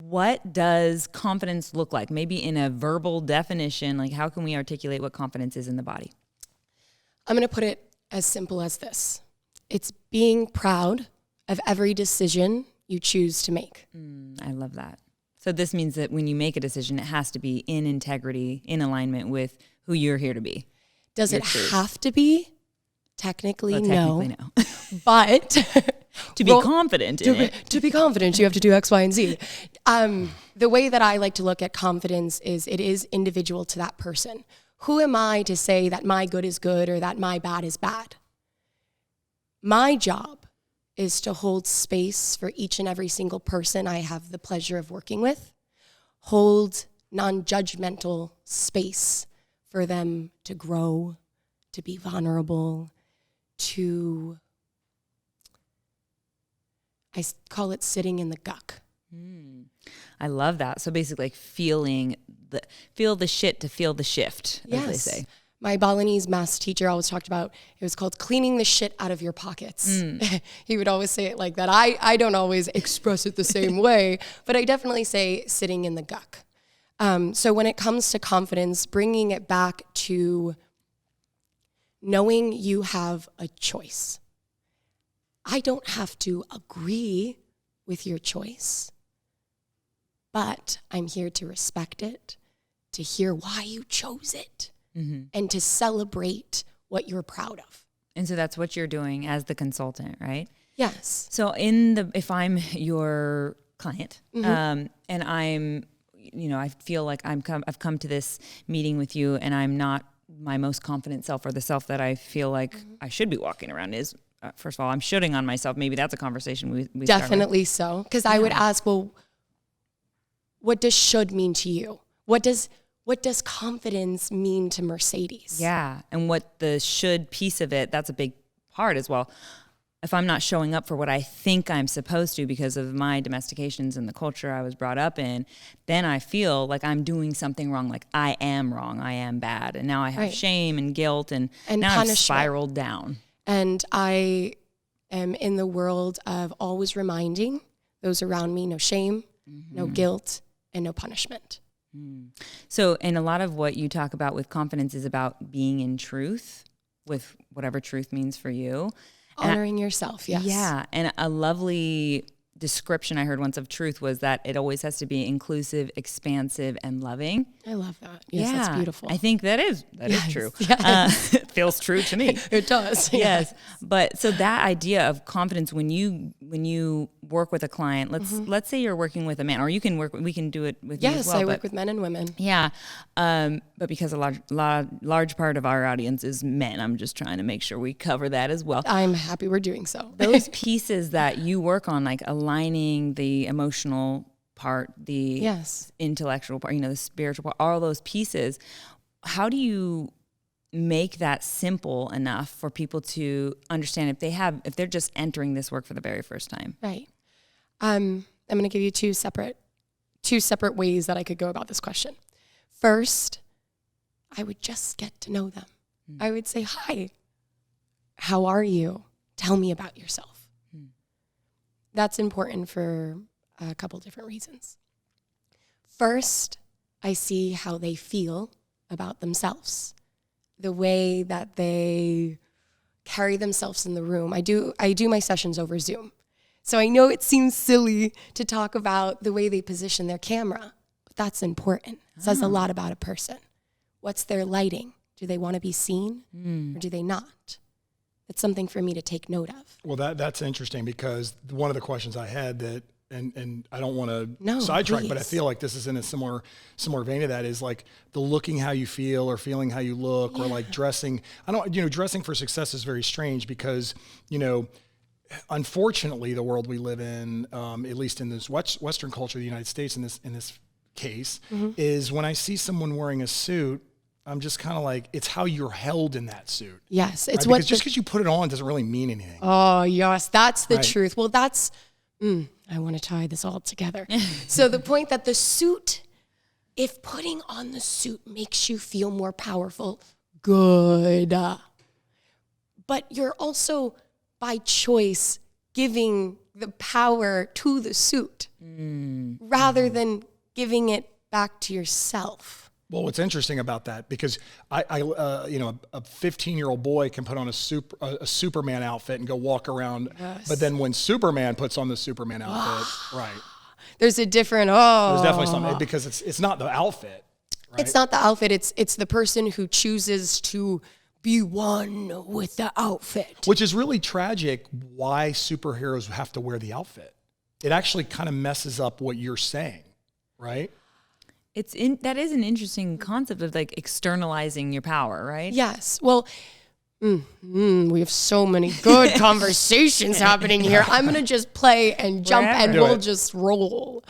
what does confidence look like? Maybe in a verbal definition, like how can we articulate what confidence is in the body? I'm going to put it as simple as this. It's being proud of every decision you choose to make. I love that. So this means that when you make a decision, it has to be in integrity, in alignment with who you're here to be. Does it have to be? Technically, no. But to be confident in it. To be confident, you have to do X, Y, and Z. The way that I like to look at confidence is it is individual to that person. Who am I to say that my good is good or that my bad is bad? My job is to hold space for each and every single person I have the pleasure of working with, hold non-judgmental space for them to grow, to be vulnerable, I call it sitting in the guck. I love that. So basically like feel the shit to feel the shift, as they say. My Balinese maths teacher always talked about, it was called cleaning the shit out of your pockets. He would always say it like that. I don't always express it the same way, but I definitely say sitting in the guck. So when it comes to confidence, bringing it back to knowing you have a choice. I don't have to agree with your choice, but I'm here to respect it, to hear why you chose it, and to celebrate what you're proud of. And so that's what you're doing as the consultant, right? Yes. So if I'm your client, and I'm, I feel like I've come to this meeting with you and I'm not my most confident self, or the self that I feel like I should be walking around is, first of all, I'm shooting on myself. Maybe that's a conversation we definitely so. Because I would ask, well, what does should mean to you? What does confidence mean to Mercedes? Yeah. And what the should piece of it, that's a big part as well. If I'm not showing up for what I think I'm supposed to because of my domestications and the culture I was brought up in, then I feel like I'm doing something wrong. Like I am wrong. I am bad. And now I have shame and guilt and now punishment. I've spiraled down. And I am in the world of always reminding those around me, no shame, no guilt, and no punishment. So, and a lot of what you talk about with confidence is about being in truth with whatever truth means for you. Honoring yourself, yes. Yeah, and a lovely description I heard once of truth was that it always has to be inclusive, expansive, and loving. I love that. Yes, that's beautiful. I think that is true. Yes. It feels true to me. It does. Yes. But so that idea of confidence when you work with a client, let's say you're working with a man, or we can do it with you as well. Yes, I work with men and women. Yeah. But because a large part of our audience is men, I'm just trying to make sure we cover that as well. I'm happy we're doing so. Those pieces that you work on, like aligning the emotional part, the intellectual part, the spiritual part, all those pieces, how do you make that simple enough for people to understand if they're just entering this work for the very first time? Right. I'm going to give you two separate ways that I could go about this question. First, I would just get to know them. I would say, hi, how are you? Tell me about yourself. That's important for a couple different reasons. First, I see how they feel about themselves, the way that they carry themselves in the room. I do my sessions over Zoom. So I know it seems silly to talk about the way they position their camera, but that's important. It says a lot about a person. What's their lighting? Do they want to be seen or do they not? It's something for me to take note of. Well, that's interesting because one of the questions I had that, and I don't want to sidetrack, but I feel like this is in a similar vein of that, is like the looking how you feel or feeling how you look or like dressing. Dressing for success is very strange because, unfortunately, the world we live in, at least in this Western culture of the United States, in this case, is when I see someone wearing a suit, I'm just kind of like, it's how you're held in that suit. Yes. It's right? Just because you put it on doesn't really mean anything. Oh, yes. That's the truth. Well, that's, I want to tie this all together. So the point that the suit, if putting on the suit makes you feel more powerful, good. But you're also, by choice, giving the power to the suit rather than giving it back to yourself. Well, what's interesting about that, because I you know, a 15-year-old boy can put on a Superman outfit and go walk around, but then when Superman puts on the Superman outfit, right? There's a different There's definitely something, because it's not the outfit. Right? It's not the outfit. It's the person who chooses to be one with the outfit. Which is really tragic. Why superheroes have to wear the outfit? It actually kind of messes up what you're saying, right? That is an interesting concept of like externalizing your power, right? Yes. Well, we have so many good conversations happening here. I'm going to just play and jump and we'll just roll.